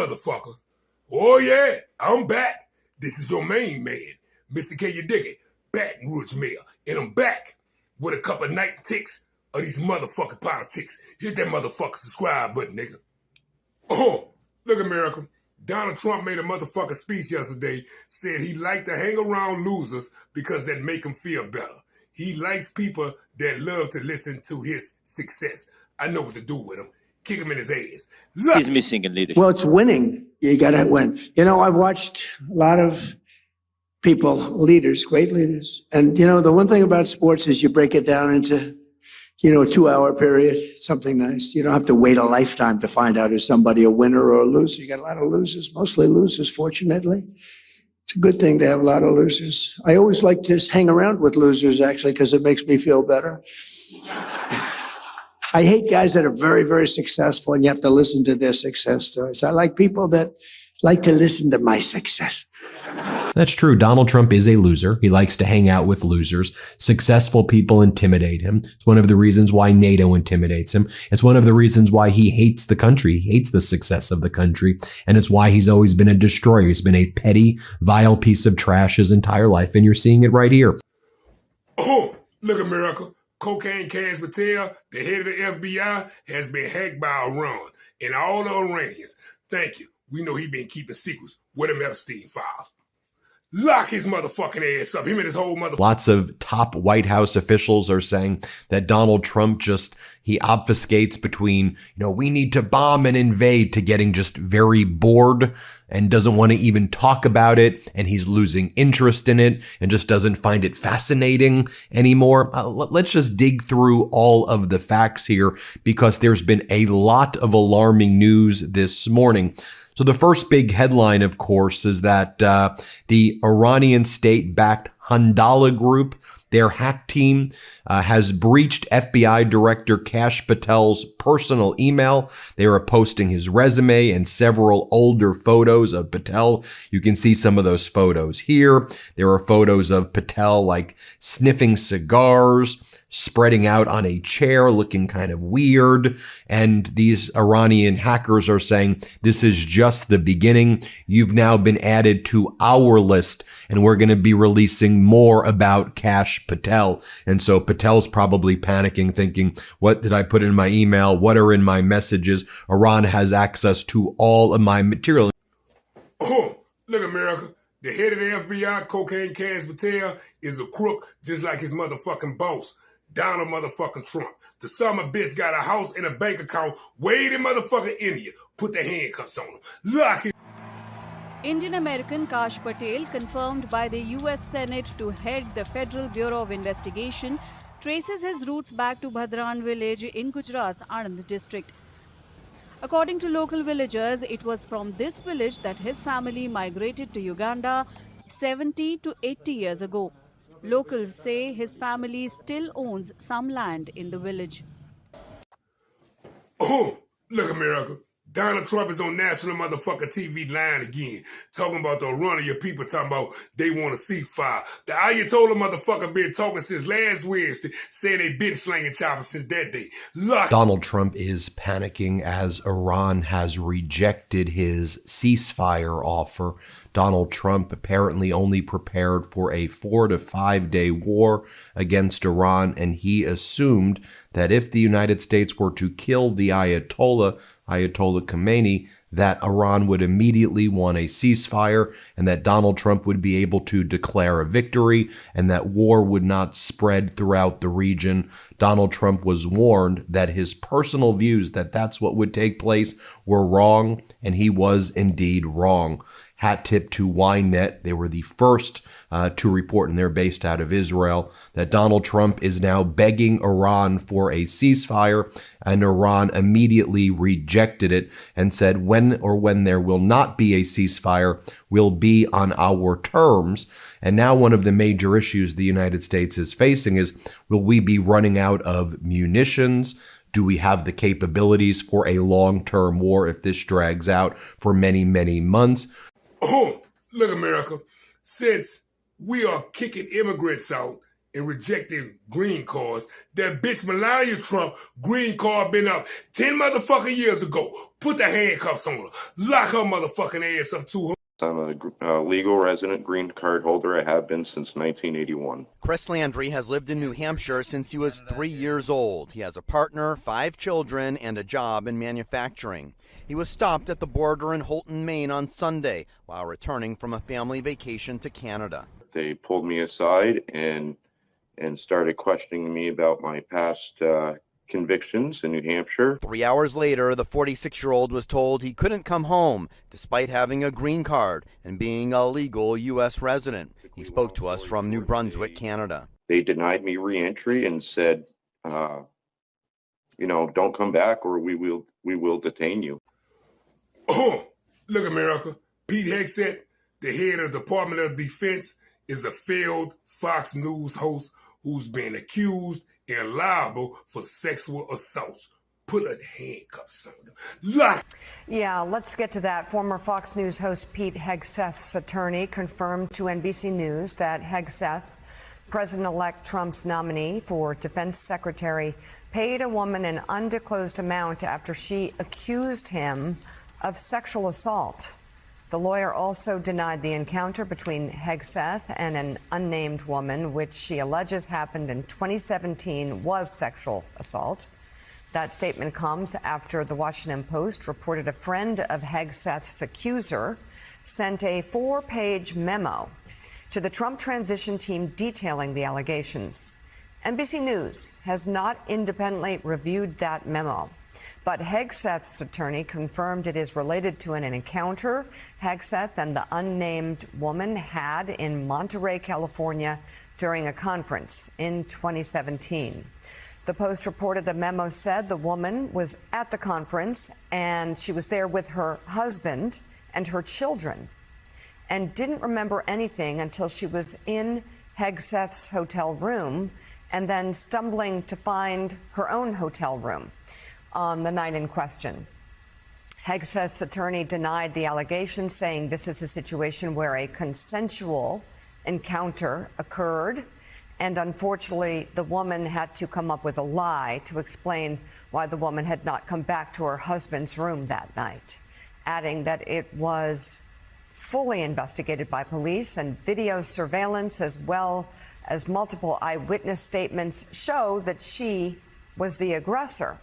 motherfuckers. Oh yeah, I'm back. This is your main man, Mr. K. Diggy, Baton Rouge Mayor. And I'm back with a couple night ticks of these motherfucking politics. Hit that motherfucking subscribe button, nigga. Oh, look, America. Donald Trump made a motherfucking speech yesterday, said he liked to hang around losers because that make him feel better. He likes people that love to listen to his success. I know what to do with him. Kick him in his ass. Look. He's missing in leadership. Well, it's winning. You got to win. You know, I've watched a lot of people, leaders, great leaders. And, you know, the one thing about sports is you break it down into, you know, a 2-hour period, something nice. You don't have to wait a lifetime to find out is somebody a winner or a loser. You got a lot of losers, mostly losers, fortunately. It's a good thing to have a lot of losers. I always like to hang around with losers, actually, because it makes me feel better. I hate guys that are very, very successful and you have to listen to their success stories. I like people that like to listen to my success. That's true. Donald Trump is a loser. He likes to hang out with losers. Successful people intimidate him. It's one of the reasons why NATO intimidates him. It's one of the reasons why he hates the country. He hates the success of the country. And it's why he's always been a destroyer. He's been a petty, vile piece of trash his entire life. And you're seeing it right here. Oh, look, America. Cocaine Cash Patel, the head of the FBI, has been hacked by Iran and all the Iranians. Thank you. We know he been keeping secrets with them Epstein files. Lock his motherfucking ass up. Him and his whole motherfucking... Lots of top White House officials are saying that Donald Trump he obfuscates between, we need to bomb and invade to getting just very bored and doesn't want to even talk about it. And he's losing interest in it and just doesn't find it fascinating anymore. Let's just dig through all of the facts here because there's been a lot of alarming news this morning. So the first big headline, of course, is that the Iranian state-backed Handala Group, their hack team, has breached FBI Director Kash Patel's personal email. They were posting his resume and several older photos of Patel. You can see some of those photos here. There are photos of Patel like sniffing cigars, spreading out on a chair, looking kind of weird. And these Iranian hackers are saying, this is just the beginning. You've now been added to our list, and we're going to be releasing more about Kash Patel. And so Patel's probably panicking, thinking, what did I put in my email? What are in my messages? Iran has access to all of my material. Oh, look, America. The head of the FBI, Cocaine Cash Patel, is a crook just like his motherfucking boss, Donald motherfucking Trump. The summer bitch got a house and a bank account way in motherfucking India. Put the handcuffs on him. Lock it. Indian-American Kash Patel, confirmed by the US Senate to head the Federal Bureau of Investigation, traces his roots back to Bhadran village in Gujarat's Anand district. According to local villagers, it was from this village that his family migrated to Uganda 70 to 80 years ago. Locals say his family still owns some land in the village. Oh, look, America. Donald Trump is on national motherfucking TV line again, talking about the run of your people, talking about they want a ceasefire. The Ayatollah motherfucker been talking since last Wednesday, saying they been slinging choppers since that day. Look. Donald Trump is panicking as Iran has rejected his ceasefire offer. Donald Trump apparently only prepared for a 4 to 5 day war against Iran, and he assumed that if the United States were to kill the Ayatollah Khomeini, that Iran would immediately want a ceasefire and that Donald Trump would be able to declare a victory and that war would not spread throughout the region. Donald Trump was warned that his personal views that that's what would take place were wrong, and he was indeed wrong. Hat tip to Ynet. They were the first to report, and they're based out of Israel, that Donald Trump is now begging Iran for a ceasefire, and Iran immediately rejected it and said when there will not be a ceasefire will be on our terms. And now one of the major issues the United States is facing is, will we be running out of munitions? Do we have the capabilities for a long-term war if this drags out for many, many months? Oh, look, America. Since we are kicking immigrants out and rejecting green cards. That bitch Melania Trump green card been up 10 motherfucking years ago. Put the handcuffs on her. Lock her motherfucking ass up to her. I'm a legal resident green card holder. I have been since 1981. Chris Landry has lived in New Hampshire since he was 3 years old. He has a partner, 5 children, and a job in manufacturing. He was stopped at the border in Holton, Maine on Sunday while returning from a family vacation to Canada. They pulled me aside and started questioning me about my past convictions in New Hampshire. 3 hours later, the 46-year-old was told he couldn't come home despite having a green card and being a legal U.S. resident. He spoke to us from New Brunswick, Canada. They denied me re-entry and said, don't come back or we will detain you. Look, America. Pete Hegseth, the head of the Department of Defense, is a failed Fox News host who's been accused and liable for sexual assaults. Put a handcuffs on them. Lock. Yeah, let's get to that. Former Fox News host Pete Hegseth's attorney confirmed to NBC News that Hegseth, President-elect Trump's nominee for Defense Secretary, paid a woman an undisclosed amount after she accused him of sexual assault. The lawyer also denied the encounter between Hegseth and an unnamed woman, which she alleges happened in 2017, was sexual assault. That statement comes after the Washington Post reported a friend of Hegseth's accuser sent a 4-page memo to the Trump transition team detailing the allegations. NBC News has not independently reviewed that memo, but Hegseth's attorney confirmed it is related to an encounter Hegseth and the unnamed woman had in Monterey, California during a conference in 2017. The Post reported the memo said the woman was at the conference and she was there with her husband and her children and didn't remember anything until she was in Hegseth's hotel room and then stumbling to find her own hotel room on the night in question. Hegseth's attorney denied the allegation, saying this is a situation where a consensual encounter occurred, and unfortunately, the woman had to come up with a lie to explain why the woman had not come back to her husband's room that night, adding that it was fully investigated by police and video surveillance as well as multiple eyewitness statements show that she was the aggressor.